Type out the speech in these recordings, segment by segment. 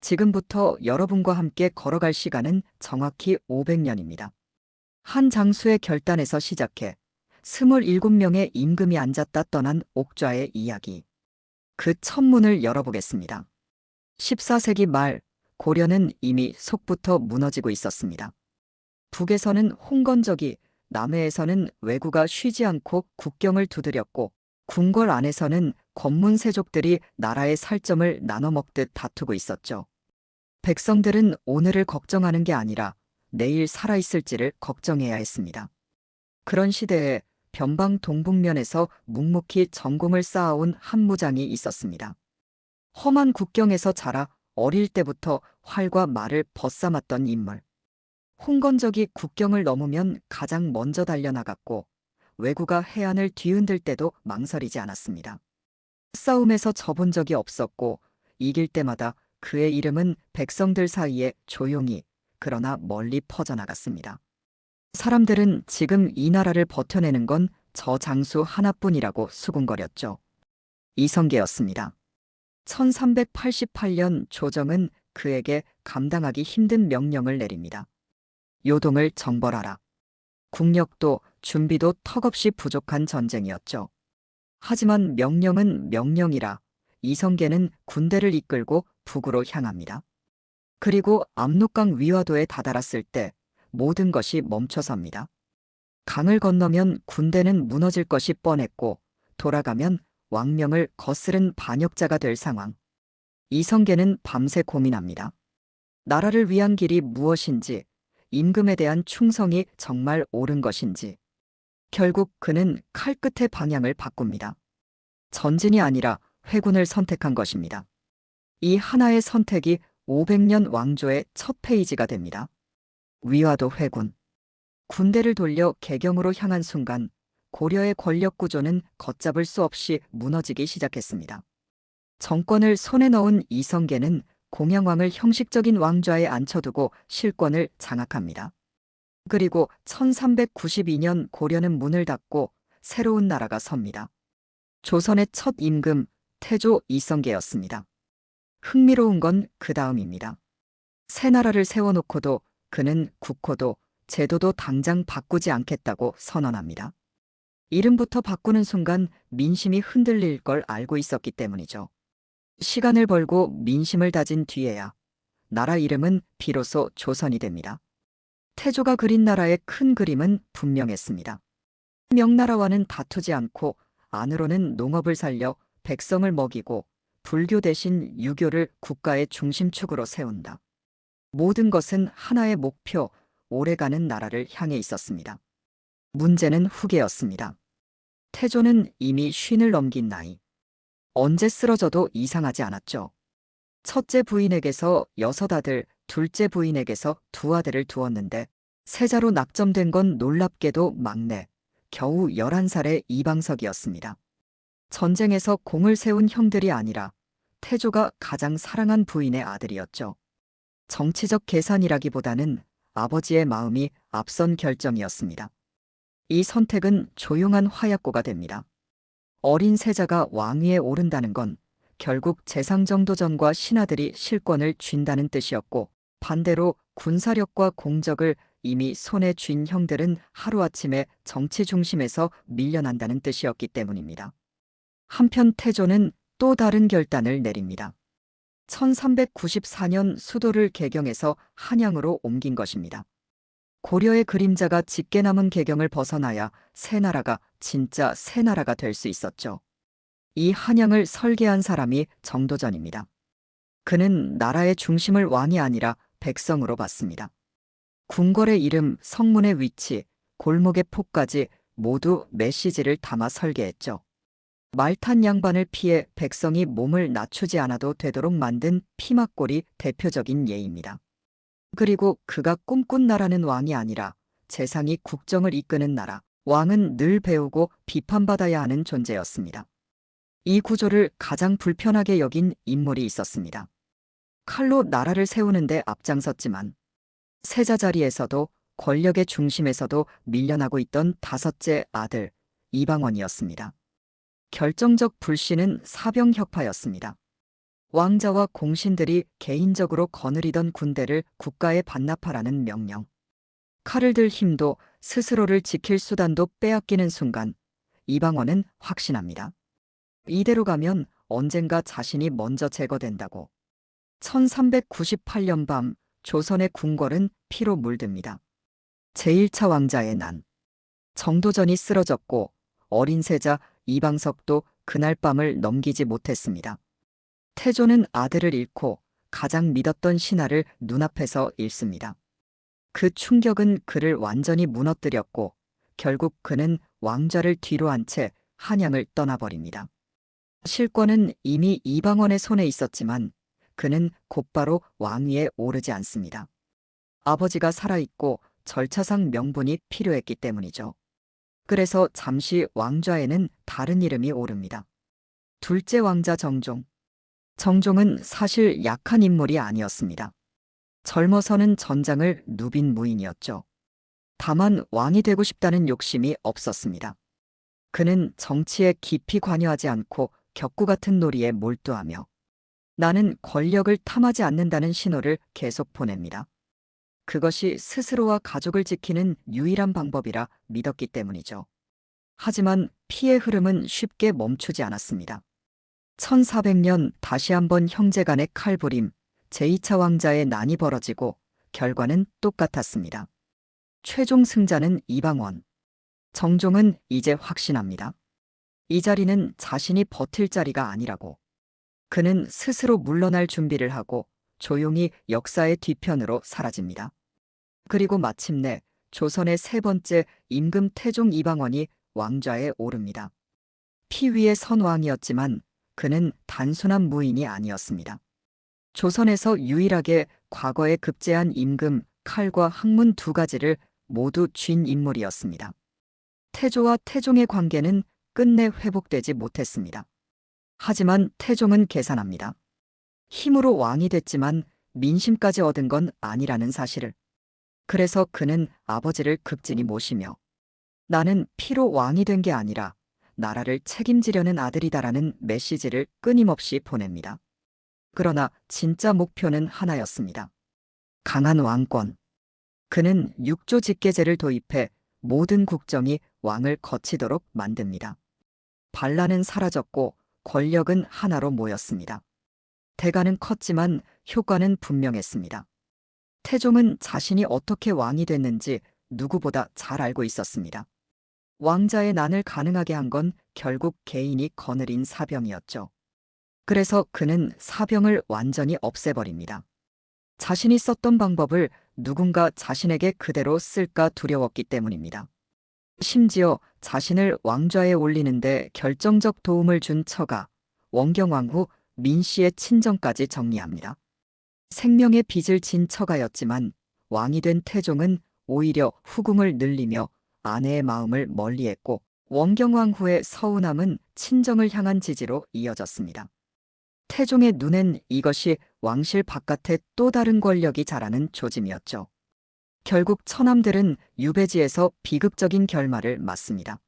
지금부터 여러분과 함께 걸어갈 시간은 정확히 500년입니다. 한 장수의 결단에서 시작해 27명의 임금이 앉았다 떠난 옥좌의 이야기. 그 첫문을 열어보겠습니다. 14세기 말 고려는 이미 속부터 무너지고 있었습니다. 북에서는 홍건적이, 남해에서는 왜구가 쉬지 않고 국경을 두드렸고 궁궐 안에서는 권문세족들이 나라의 살점을 나눠먹듯 다투고 있었죠. 백성들은 오늘을 걱정하는 게 아니라 내일 살아있을지를 걱정해야 했습니다. 그런 시대에 변방 동북면에서 묵묵히 전공을 쌓아온 한 무장이 있었습니다. 험한 국경에서 자라 어릴 때부터 활과 말을 벗삼았던 인물. 홍건적이 국경을 넘으면 가장 먼저 달려나갔고 왜구가 해안을 뒤흔들 때도 망설이지 않았습니다. 싸움에서 져본 적이 없었고 이길 때마다 그의 이름은 백성들 사이에 조용히 그러나 멀리 퍼져나갔습니다. 사람들은 지금 이 나라를 버텨내는 건 저 장수 하나뿐이라고 수군거렸죠. 이성계였습니다. 1388년 조정은 그에게 감당하기 힘든 명령을 내립니다. 요동을 정벌하라. 국력도 준비도 턱없이 부족한 전쟁이었죠. 하지만 명령은 명령이라 이성계는 군대를 이끌고 북으로 향합니다. 그리고 압록강 위화도에 다다랐을 때 모든 것이 멈춰섭니다. 강을 건너면 군대는 무너질 것이 뻔했고 돌아가면 왕명을 거스른 반역자가 될 상황. 이성계는 밤새 고민합니다. 나라를 위한 길이 무엇인지, 임금에 대한 충성이 정말 옳은 것인지. 결국 그는 칼끝의 방향을 바꿉니다. 전진이 아니라 회군을 선택한 것입니다. 이 하나의 선택이 500년 왕조의 첫 페이지가 됩니다. 위화도 회군. 군대를 돌려 개경으로 향한 순간 고려의 권력 구조는 걷잡을 수 없이 무너지기 시작했습니다. 정권을 손에 넣은 이성계는 공양왕을 형식적인 왕좌에 앉혀두고 실권을 장악합니다. 그리고 1392년 고려는 문을 닫고 새로운 나라가 섭니다. 조선의 첫 임금 태조 이성계였습니다. 흥미로운 건 그 다음입니다. 새 나라를 세워놓고도 그는 국호도 제도도 당장 바꾸지 않겠다고 선언합니다. 이름부터 바꾸는 순간 민심이 흔들릴 걸 알고 있었기 때문이죠. 시간을 벌고 민심을 다진 뒤에야 나라 이름은 비로소 조선이 됩니다. 태조가 그린 나라의 큰 그림은 분명했습니다. 명나라와는 다투지 않고 안으로는 농업을 살려 백성을 먹이고 불교 대신 유교를 국가의 중심축으로 세운다. 모든 것은 하나의 목표, 오래가는 나라를 향해 있었습니다. 문제는 후계였습니다. 태조는 이미 쉰을 넘긴 나이. 언제 쓰러져도 이상하지 않았죠. 첫째 부인에게서 6아들, 둘째 부인에게서 2아들을 두었는데 세자로 낙점된 건 놀랍게도 막내, 겨우 11살의 이방석이었습니다. 전쟁에서 공을 세운 형들이 아니라 태조가 가장 사랑한 부인의 아들이었죠. 정치적 계산이라기보다는 아버지의 마음이 앞선 결정이었습니다. 이 선택은 조용한 화약고가 됩니다. 어린 세자가 왕위에 오른다는 건 결국 재상정도전과 신하들이 실권을 쥔다는 뜻이었고 반대로 군사력과 공적을 이미 손에 쥔 형들은 하루아침에 정치 중심에서 밀려난다는 뜻이었기 때문입니다. 한편 태조는 또 다른 결단을 내립니다. 1394년 수도를 개경에서 한양으로 옮긴 것입니다. 고려의 그림자가 짙게 남은 개경을 벗어나야 새 나라가 진짜 새 나라가 될 수 있었죠. 이 한양을 설계한 사람이 정도전입니다. 그는 나라의 중심을 왕이 아니라 백성으로 봤습니다. 궁궐의 이름, 성문의 위치, 골목의 폭까지 모두 메시지를 담아 설계했죠. 말탄 양반을 피해 백성이 몸을 낮추지 않아도 되도록 만든 피막골이 대표적인 예입니다. 그리고 그가 꿈꾼 나라는 왕이 아니라 재상이 국정을 이끄는 나라, 왕은 늘 배우고 비판받아야 하는 존재였습니다. 이 구조를 가장 불편하게 여긴 인물이 있었습니다. 칼로 나라를 세우는데 앞장섰지만 세자 자리에서도 권력의 중심에서도 밀려나고 있던 5째 아들 이방원이었습니다. 결정적 불씨는 사병혁파였습니다. 왕자와 공신들이 개인적으로 거느리던 군대를 국가에 반납하라는 명령. 칼을 들 힘도 스스로를 지킬 수단도 빼앗기는 순간 이방원은 확신합니다. 이대로 가면 언젠가 자신이 먼저 제거된다고. 1398년 밤 조선의 궁궐은 피로 물듭니다. 제1차 왕자의 난. 정도전이 쓰러졌고 어린 세자 이방석도 그날 밤을 넘기지 못했습니다. 태조는 아들을 잃고 가장 믿었던 신하를 눈앞에서 잃습니다. 그 충격은 그를 완전히 무너뜨렸고 결국 그는 왕좌를 뒤로 한 채 한양을 떠나버립니다. 실권은 이미 이방원의 손에 있었지만 그는 곧바로 왕위에 오르지 않습니다. 아버지가 살아있고 절차상 명분이 필요했기 때문이죠. 그래서 잠시 왕좌에는 다른 이름이 오릅니다. 둘째 왕자 정종. 정종은 사실 약한 인물이 아니었습니다. 젊어서는 전장을 누빈 무인이었죠. 다만 왕이 되고 싶다는 욕심이 없었습니다. 그는 정치에 깊이 관여하지 않고 격구 같은 놀이에 몰두하며 나는 권력을 탐하지 않는다는 신호를 계속 보냅니다. 그것이 스스로와 가족을 지키는 유일한 방법이라 믿었기 때문이죠. 하지만 피의 흐름은 쉽게 멈추지 않았습니다. 1400년 다시 한번 형제간의 칼부림, 제2차 왕자의 난이 벌어지고 결과는 똑같았습니다. 최종 승자는 이방원. 정종은 이제 확신합니다. 이 자리는 자신이 버틸 자리가 아니라고. 그는 스스로 물러날 준비를 하고 조용히 역사의 뒤편으로 사라집니다. 그리고 마침내 조선의 세 번째 임금 태종 이방원이 왕좌에 오릅니다. 피 위의 선왕이었지만 그는 단순한 무인이 아니었습니다. 조선에서 유일하게 과거에 급제한 임금, 칼과 학문 두 가지를 모두 쥔 인물이었습니다. 태조와 태종의 관계는 끝내 회복되지 못했습니다. 하지만 태종은 계산합니다. 힘으로 왕이 됐지만 민심까지 얻은 건 아니라는 사실을. 그래서 그는 아버지를 극진히 모시며 나는 피로 왕이 된 게 아니라 나라를 책임지려는 아들이다라는 메시지를 끊임없이 보냅니다. 그러나 진짜 목표는 하나였습니다. 강한 왕권. 그는 육조 직계제를 도입해 모든 국정이 왕을 거치도록 만듭니다. 반란은 사라졌고 권력은 하나로 모였습니다. 대가는 컸지만 효과는 분명했습니다. 태종은 자신이 어떻게 왕이 됐는지 누구보다 잘 알고 있었습니다. 왕자의 난을 가능하게 한 건 결국 개인이 거느린 사병이었죠. 그래서 그는 사병을 완전히 없애버립니다. 자신이 썼던 방법을 누군가 자신에게 그대로 쓸까 두려웠기 때문입니다. 심지어 자신을 왕좌에 올리는데 결정적 도움을 준 처가, 원경왕 후 민씨의 친정까지 정리합니다. 생명의 빚을 진 처가였지만 왕이 된 태종은 오히려 후궁을 늘리며 아내의 마음을 멀리했고 원경왕 후의 서운함은 친정을 향한 지지로 이어졌습니다. 태종의 눈엔 이것이 왕실 바깥에 또 다른 권력이 자라는 조짐이었죠. 결국 처남들은 유배지에서 비극적인 결말을 맞습니다.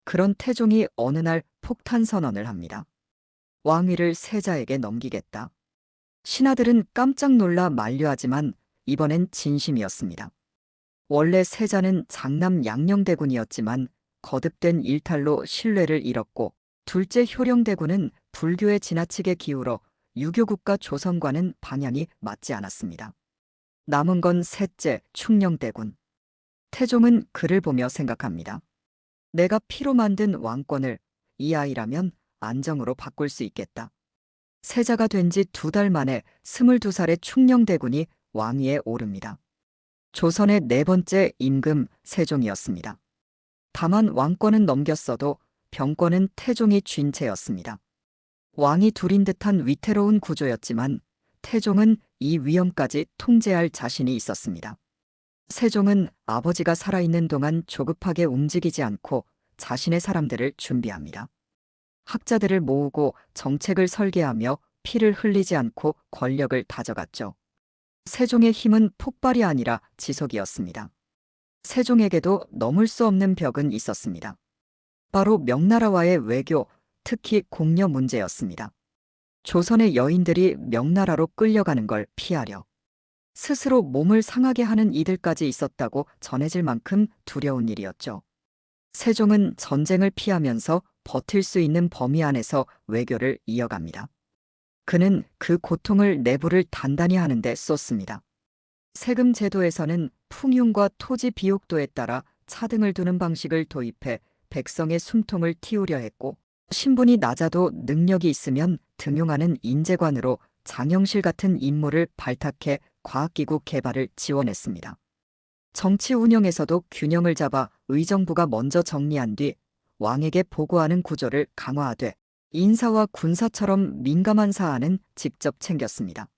그런 태종이 어느 날 폭탄 선언을 합니다. 왕위를 세자에게 넘기겠다. 신하들은 깜짝 놀라 만류하지만 이번엔 진심이었습니다. 원래 세자는 장남 양녕대군이었지만 거듭된 일탈로 신뢰를 잃었고 둘째 효령대군은 불교에 지나치게 기울어 유교국가 조선과는 방향이 맞지 않았습니다. 남은 건 셋째 충녕대군. 태종은 그를 보며 생각합니다. 내가 피로 만든 왕권을 이 아이라면 안정으로 바꿀 수 있겠다. 세자가 된 지 2달 만에 22살의 충녕대군이 왕위에 오릅니다. 조선의 네 번째 임금 세종이었습니다. 다만 왕권은 넘겼어도 병권은 태종이 쥔 채였습니다. 왕이 둘인 듯한 위태로운 구조였지만 태종은 이 위험까지 통제할 자신이 있었습니다. 세종은 아버지가 살아있는 동안 조급하게 움직이지 않고 자신의 사람들을 준비합니다. 학자들을 모으고 정책을 설계하며 피를 흘리지 않고 권력을 다져갔죠. 세종의 힘은 폭발이 아니라 지속이었습니다. 세종에게도 넘을 수 없는 벽은 있었습니다. 바로 명나라와의 외교, 특히 공여 문제였습니다. 조선의 여인들이 명나라로 끌려가는 걸 피하려 스스로 몸을 상하게 하는 이들까지 있었다고 전해질 만큼 두려운 일이었죠. 세종은 전쟁을 피하면서 버틸 수 있는 범위 안에서 외교를 이어갑니다. 그는 그 고통을 내부를 단단히 하는데 쏟습니다. 세금 제도에서는 풍흉과 토지 비옥도에 따라 차등을 두는 방식을 도입해 백성의 숨통을 틔우려 했고, 신분이 낮아도 능력이 있으면 등용하는 인재관으로 장영실 같은 인물을 발탁해 과학기구 개발을 지원했습니다. 정치 운영에서도 균형을 잡아 의정부가 먼저 정리한 뒤 왕에게 보고하는 구조를 강화하되 인사와 군사처럼 민감한 사안은 직접 챙겼습니다.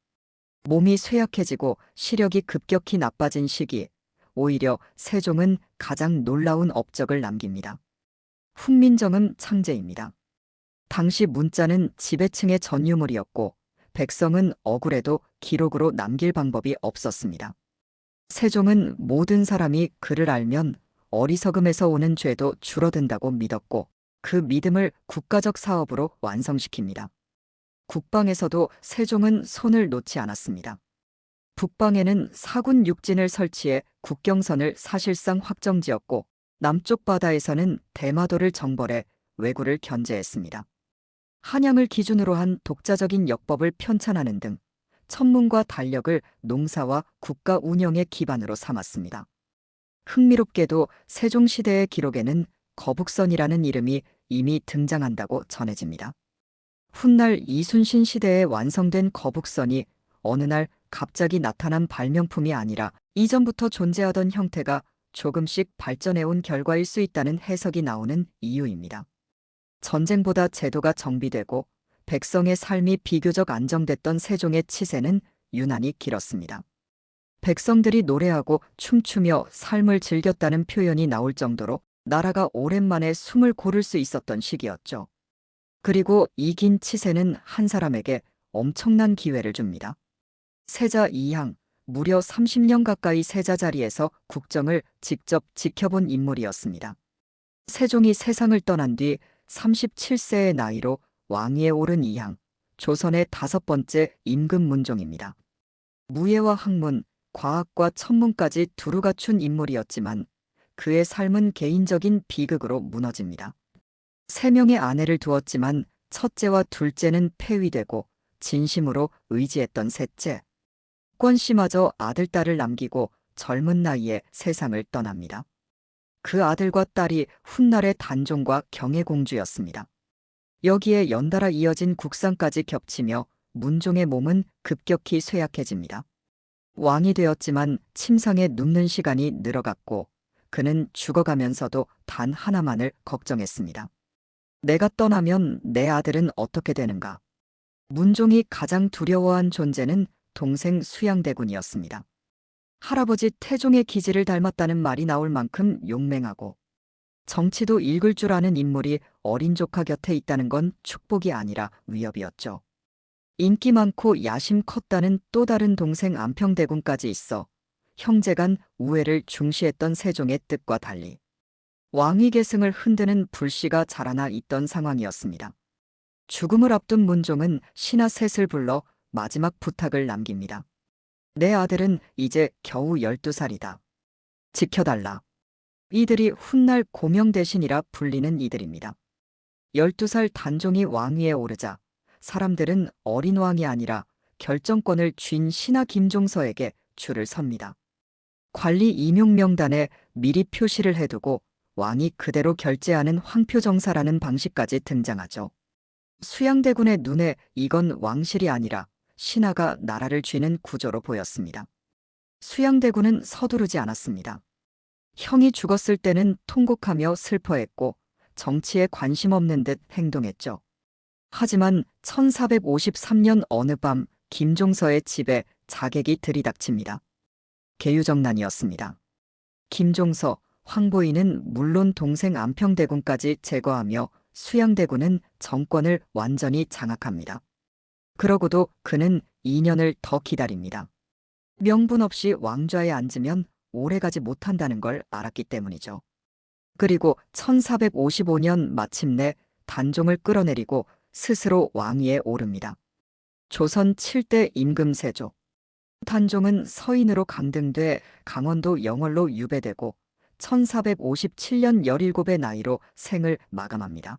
몸이 쇠약해지고 시력이 급격히 나빠진 시기, 오히려 세종은 가장 놀라운 업적을 남깁니다. 훈민정음 창제입니다. 당시 문자는 지배층의 전유물이었고 백성은 억울해도 기록으로 남길 방법이 없었습니다. 세종은 모든 사람이 그를 알면 어리석음에서 오는 죄도 줄어든다고 믿었고 그 믿음을 국가적 사업으로 완성시킵니다. 국방에서도 세종은 손을 놓지 않았습니다. 북방에는 사군 육진을 설치해 국경선을 사실상 확정지었고 남쪽 바다에서는 대마도를 정벌해 왜구를 견제했습니다. 한양을 기준으로 한 독자적인 역법을 편찬하는 등 천문과 달력을 농사와 국가 운영의 기반으로 삼았습니다. 흥미롭게도 세종시대의 기록에는 거북선이라는 이름이 이미 등장한다고 전해집니다. 훗날 이순신 시대에 완성된 거북선이 어느 날 갑자기 나타난 발명품이 아니라 이전부터 존재하던 형태가 조금씩 발전해온 결과일 수 있다는 해석이 나오는 이유입니다. 전쟁보다 제도가 정비되고 백성의 삶이 비교적 안정됐던 세종의 치세는 유난히 길었습니다. 백성들이 노래하고 춤추며 삶을 즐겼다는 표현이 나올 정도로 나라가 오랜만에 숨을 고를 수 있었던 시기였죠. 그리고 이 긴 치세는 한 사람에게 엄청난 기회를 줍니다. 세자 2항, 무려 30년 가까이 세자 자리에서 국정을 직접 지켜본 인물이었습니다. 세종이 세상을 떠난 뒤 37세의 나이로 왕위에 오른 2항, 조선의 5번째 임금 문종입니다. 무예와 학문, 과학과 천문까지 두루 갖춘 인물이었지만 그의 삶은 개인적인 비극으로 무너집니다. 3명의 아내를 두었지만 첫째와 둘째는 폐위되고 진심으로 의지했던 셋째, 권씨마저 아들, 딸을 남기고 젊은 나이에 세상을 떠납니다. 그 아들과 딸이 훗날의 단종과 경혜공주였습니다. 여기에 연달아 이어진 국상까지 겹치며 문종의 몸은 급격히 쇠약해집니다. 왕이 되었지만 침상에 눕는 시간이 늘어갔고 그는 죽어가면서도 단 하나만을 걱정했습니다. 내가 떠나면 내 아들은 어떻게 되는가? 문종이 가장 두려워한 존재는 동생 수양대군이었습니다. 할아버지 태종의 기질을 닮았다는 말이 나올 만큼 용맹하고 정치도 읽을 줄 아는 인물이 어린 조카 곁에 있다는 건 축복이 아니라 위협이었죠. 인기 많고 야심 컸다는 또 다른 동생 안평대군까지 있어 형제간 우애를 중시했던 세종의 뜻과 달리 왕위 계승을 흔드는 불씨가 자라나 있던 상황이었습니다. 죽음을 앞둔 문종은 신하 셋을 불러 마지막 부탁을 남깁니다. 내 아들은 이제 겨우 12살이다. 지켜달라. 이들이 훗날 고명대신이라 불리는 이들입니다. 12살 단종이 왕위에 오르자 사람들은 어린 왕이 아니라 결정권을 쥔 신하 김종서에게 줄을 섭니다. 관리 임용 명단에 미리 표시를 해두고 왕이 그대로 결재하는 황표정사라는 방식까지 등장하죠. 수양대군의 눈에 이건 왕실이 아니라 신하가 나라를 쥐는 구조로 보였습니다. 수양대군은 서두르지 않았습니다. 형이 죽었을 때는 통곡하며 슬퍼했고 정치에 관심 없는 듯 행동했죠. 하지만 1453년 어느 밤 김종서의 집에 자객이 들이닥칩니다. 계유정난이었습니다. 김종서, 황보이는 물론 동생 안평대군까지 제거하며 수양대군은 정권을 완전히 장악합니다. 그러고도 그는 2년을 더 기다립니다. 명분 없이 왕좌에 앉으면 오래가지 못한다는 걸 알았기 때문이죠. 그리고 1455년 마침내 단종을 끌어내리고 스스로 왕위에 오릅니다. 조선 7대 임금세조. 단종은 서인으로 강등돼 강원도 영월로 유배되고 1457년 17의 나이로 생을 마감합니다.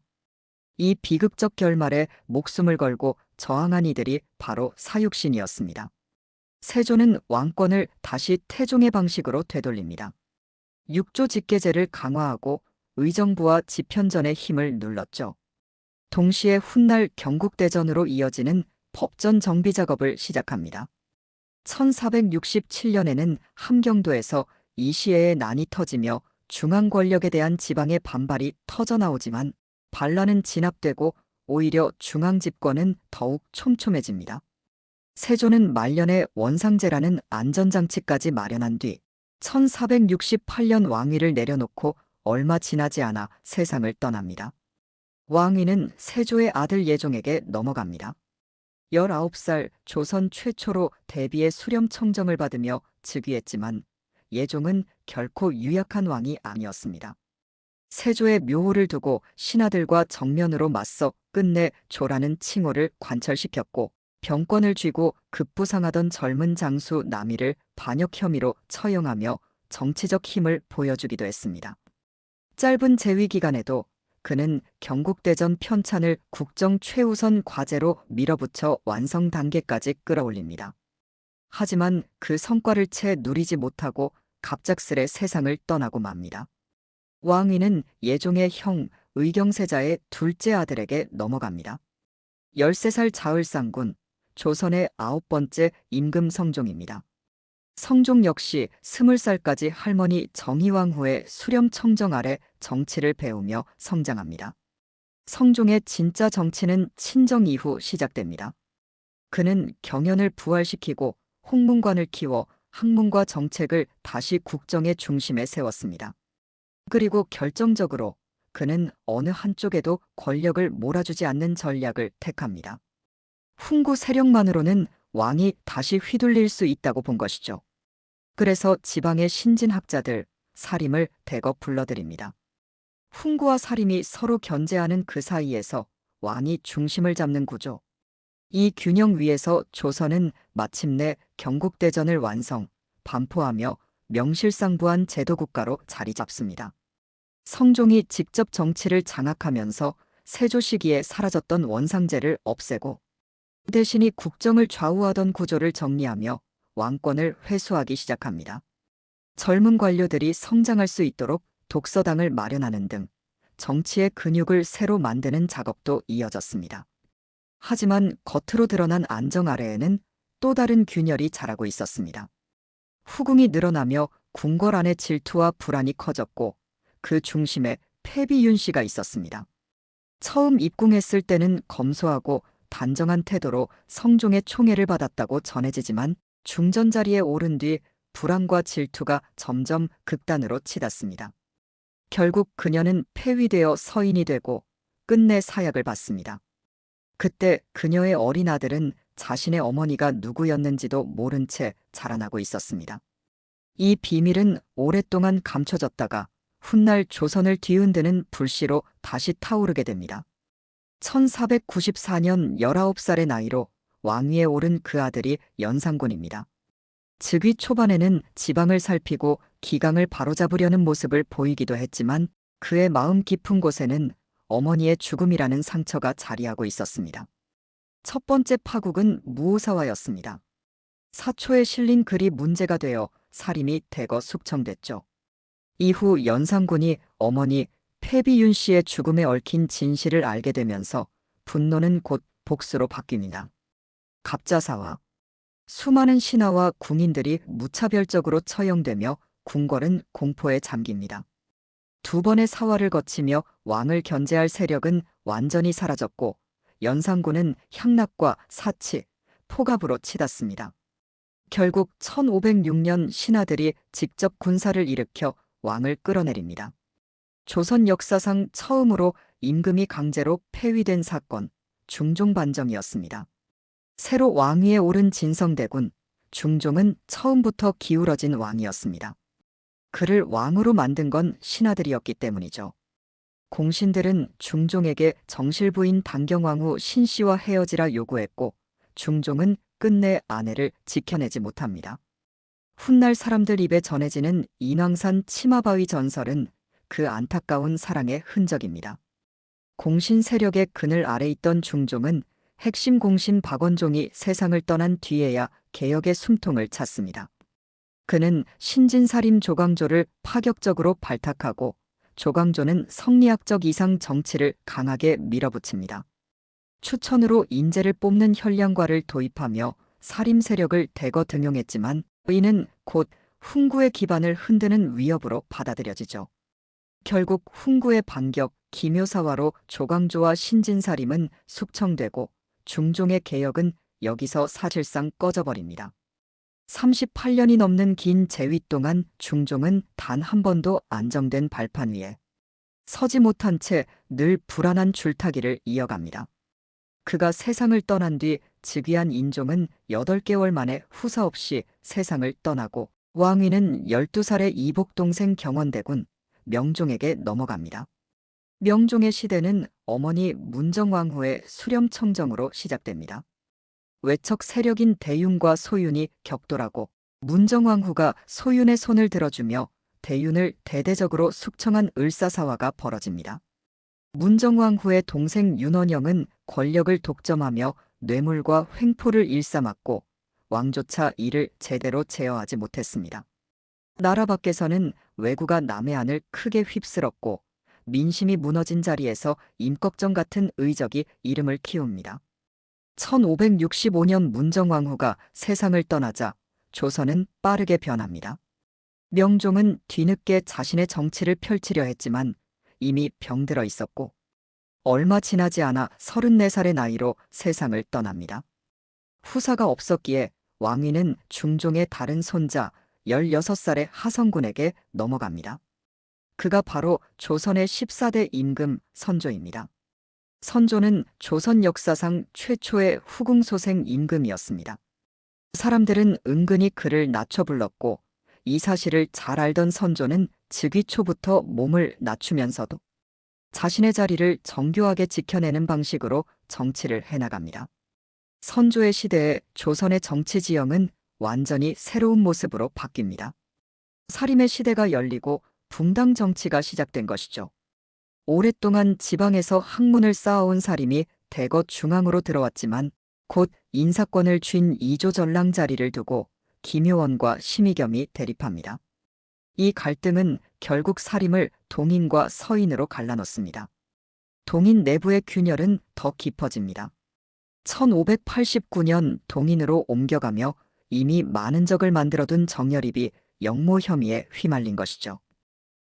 이 비극적 결말에 목숨을 걸고 저항한 이들이 바로 사육신이었습니다. 세조는 왕권을 다시 태종의 방식으로 되돌립니다. 육조 직계제를 강화하고 의정부와 집현전의 힘을 눌렀죠. 동시에 훗날 경국대전으로 이어지는 법전 정비 작업을 시작합니다. 1467년에는 함경도에서 이시애의 난이 터지며 중앙 권력에 대한 지방의 반발이 터져나오지만 반란은 진압되고 오히려 중앙 집권은 더욱 촘촘해집니다. 세조는 말년에 원상제라는 안전장치까지 마련한 뒤 1468년 왕위를 내려놓고 얼마 지나지 않아 세상을 떠납니다. 왕위는 세조의 아들 예종에게 넘어갑니다. 19살 조선 최초로 대비의 수렴 청정을 받으며 즉위했지만 예종은 결코 유약한 왕이 아니었습니다. 세조의 묘호를 두고 신하들과 정면으로 맞서 끝내 조라는 칭호를 관철시켰고 병권을 쥐고 급부상하던 젊은 장수 남이를 반역 혐의로 처형하며 정치적 힘을 보여주기도 했습니다. 짧은 재위 기간에도 그는 경국대전 편찬을 국정 최우선 과제로 밀어붙여 완성 단계까지 끌어올립니다. 하지만 그 성과를 채 누리지 못하고 갑작스레 세상을 떠나고 맙니다. 왕위는 예종의 형 의경세자의 둘째 아들에게 넘어갑니다. 13살 자을상군, 조선의 9번째 임금 성종입니다. 성종 역시 20살까지 할머니 정희왕후의 수렴 청정 아래 정치를 배우며 성장합니다. 성종의 진짜 정치는 친정 이후 시작됩니다. 그는 경연을 부활시키고 홍문관을 키워 학문과 정책을 다시 국정의 중심에 세웠습니다. 그리고 결정적으로 그는 어느 한쪽에도 권력을 몰아주지 않는 전략을 택합니다. 훈구 세력만으로는 왕이 다시 휘둘릴 수 있다고 본 것이죠. 그래서 지방의 신진학자들, 사림을 대거 불러들입니다. 훈구와 사림이 서로 견제하는 그 사이에서 왕이 중심을 잡는 구조. 이 균형 위에서 조선은 마침내 경국대전을 완성, 반포하며 명실상부한 제도국가로 자리 잡습니다. 성종이 직접 정치를 장악하면서 세조 시기에 사라졌던 원상제를 없애고 대신이 국정을 좌우하던 구조를 정리하며 왕권을 회수하기 시작합니다. 젊은 관료들이 성장할 수 있도록 독서당을 마련하는 등 정치의 근육을 새로 만드는 작업도 이어졌습니다. 하지만 겉으로 드러난 안정 아래에는 또 다른 균열이 자라고 있었습니다. 후궁이 늘어나며 궁궐 안의 질투와 불안이 커졌고 그 중심에 패비윤 씨가 있었습니다. 처음 입궁했을 때는 검소하고 단정한 태도로 성종의 총애를 받았다고 전해지지만 중전 자리에 오른 뒤 불안과 질투가 점점 극단으로 치닫습니다. 결국 그녀는 폐위되어 서인이 되고 끝내 사약을 받습니다. 그때 그녀의 어린 아들은 자신의 어머니가 누구였는지도 모른 채 자라나고 있었습니다. 이 비밀은 오랫동안 감춰졌다가 훗날 조선을 뒤흔드는 불씨로 다시 타오르게 됩니다. 1494년 19살의 나이로 왕위에 오른 그 아들이 연산군입니다. 즉위 초반에는 지방을 살피고 기강을 바로잡으려는 모습을 보이기도 했지만 그의 마음 깊은 곳에는 어머니의 죽음이라는 상처가 자리하고 있었습니다. 첫 번째 파국은 무오사화였습니다. 사초에 실린 글이 문제가 되어 사림이 대거 숙청됐죠. 이후 연산군이 어머니 패비윤 씨의 죽음에 얽힌 진실을 알게 되면서 분노는 곧 복수로 바뀝니다. 갑자사화. 수많은 신하와 궁인들이 무차별적으로 처형되며 궁궐은 공포에 잠깁니다. 두 번의 사화를 거치며 왕을 견제할 세력은 완전히 사라졌고 연산군은 향락과 사치, 포갑으로 치닫습니다. 결국 1506년 신하들이 직접 군사를 일으켜 왕을 끌어내립니다. 조선 역사상 처음으로 임금이 강제로 폐위된 사건, 중종반정이었습니다. 새로 왕위에 오른 진성대군, 중종은 처음부터 기울어진 왕이었습니다. 그를 왕으로 만든 건 신하들이었기 때문이죠. 공신들은 중종에게 정실부인 단경왕후 신씨와 헤어지라 요구했고 중종은 끝내 아내를 지켜내지 못합니다. 훗날 사람들 입에 전해지는 인왕산 치마바위 전설은 그 안타까운 사랑의 흔적입니다. 공신 세력의 그늘 아래 있던 중종은 핵심 공신 박원종이 세상을 떠난 뒤에야 개혁의 숨통을 찼습니다. 그는 신진사림 조광조를 파격적으로 발탁하고 조광조는 성리학적 이상 정치를 강하게 밀어붙입니다. 추천으로 인재를 뽑는 현량과를 도입하며 사림 세력을 대거 등용했지만 이는 곧 훈구의 기반을 흔드는 위협으로 받아들여지죠. 결국 훈구의 반격, 기묘사화로 조광조와 신진사림은 숙청되고 중종의 개혁은 여기서 사실상 꺼져버립니다. 38년이 넘는 긴 재위 동안 중종은 단 한 번도 안정된 발판 위에 서지 못한 채 늘 불안한 줄타기를 이어갑니다. 그가 세상을 떠난 뒤 즉위한 인종은 8개월 만에 후사 없이 세상을 떠나고 왕위는 12살의 이복 동생 경원대군 명종에게 넘어갑니다. 명종의 시대는 어머니 문정왕후의 수렴청정으로 시작됩니다. 외척 세력인 대윤과 소윤이 격돌하고 문정왕후가 소윤의 손을 들어주며 대윤을 대대적으로 숙청한 을사사화가 벌어집니다. 문정왕후의 동생 윤원영은 권력을 독점하며 뇌물과 횡포를 일삼았고 왕조차 이를 제대로 제어하지 못했습니다. 나라 밖에서는 왜구가 남해안을 크게 휩쓸었고 민심이 무너진 자리에서 임꺽정 같은 의적이 이름을 키웁니다. 1565년 문정왕후가 세상을 떠나자 조선은 빠르게 변합니다. 명종은 뒤늦게 자신의 정치를 펼치려 했지만 이미 병들어 있었고 얼마 지나지 않아 34살의 나이로 세상을 떠납니다. 후사가 없었기에 왕위는 중종의 다른 손자 16살의 하성군에게 넘어갑니다. 그가 바로 조선의 14대 임금 선조입니다. 선조는 조선 역사상 최초의 후궁소생 임금이었습니다. 사람들은 은근히 그를 낮춰 불렀고 이 사실을 잘 알던 선조는 즉위 초부터 몸을 낮추면서도 자신의 자리를 정교하게 지켜내는 방식으로 정치를 해나갑니다. 선조의 시대에 조선의 정치 지형은 완전히 새로운 모습으로 바뀝니다. 사림의 시대가 열리고 붕당 정치가 시작된 것이죠. 오랫동안 지방에서 학문을 쌓아온 사림이 대거 중앙으로 들어왔지만 곧 인사권을 쥔 이조전랑 자리를 두고 김효원과 심의겸이 대립합니다. 이 갈등은 결국 사림을 동인과 서인으로 갈라놓습니다. 동인 내부의 균열은 더 깊어집니다. 1589년 동인으로 옮겨가며 이미 많은 적을 만들어둔 정열입이 영모 혐의에 휘말린 것이죠.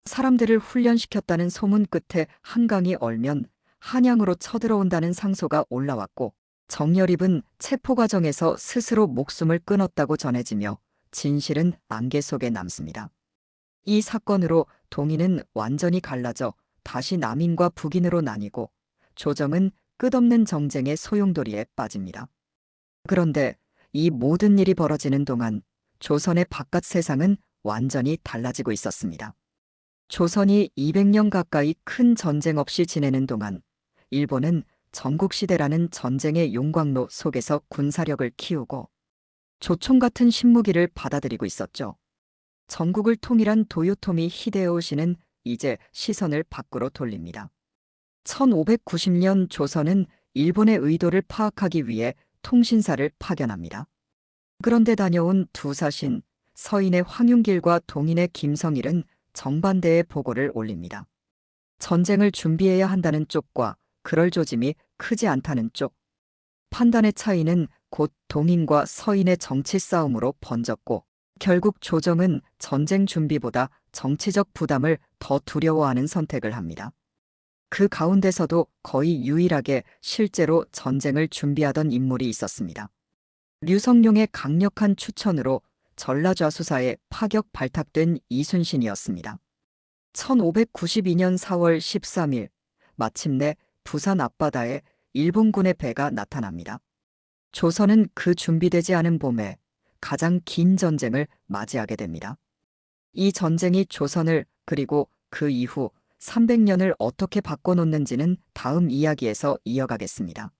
사람들을 훈련시켰다는 소문 끝에 한강이 얼면 한양으로 쳐들어온다는 상소가 올라왔고 정열입은 체포 과정에서 스스로 목숨을 끊었다고 전해지며 진실은 안개 속에 남습니다. 이 사건으로 동인은 완전히 갈라져 다시 남인과 북인으로 나뉘고 조정은 끝없는 정쟁의 소용돌이에 빠집니다. 그런데 이 모든 일이 벌어지는 동안 조선의 바깥 세상은 완전히 달라지고 있었습니다. 조선이 200년 가까이 큰 전쟁 없이 지내는 동안 일본은 전국시대라는 전쟁의 용광로 속에서 군사력을 키우고 조총 같은 신무기를 받아들이고 있었죠. 전국을 통일한 도요토미 히데요시는 이제 시선을 밖으로 돌립니다. 1590년 조선은 일본의 의도를 파악하기 위해 통신사를 파견합니다. 그런데 다녀온 두 사신, 서인의 황윤길과 동인의 김성일은 정반대의 보고를 올립니다. 전쟁을 준비해야 한다는 쪽과 그럴 조짐이 크지 않다는 쪽. 판단의 차이는 곧 동인과 서인의 정치 싸움으로 번졌고 결국 조정은 전쟁 준비보다 정치적 부담을 더 두려워하는 선택을 합니다. 그 가운데서도 거의 유일하게 실제로 전쟁을 준비하던 인물이 있었습니다. 류성룡의 강력한 추천으로 전라좌수사에 파격 발탁된 이순신이었습니다. 1592년 4월 13일 마침내 부산 앞바다에 일본군의 배가 나타납니다. 조선은 그 준비되지 않은 봄에 가장 긴 전쟁을 맞이하게 됩니다. 이 전쟁이 조선을 그리고 그 이후 300년을 어떻게 바꿔놓는지는 다음 이야기에서 이어가겠습니다.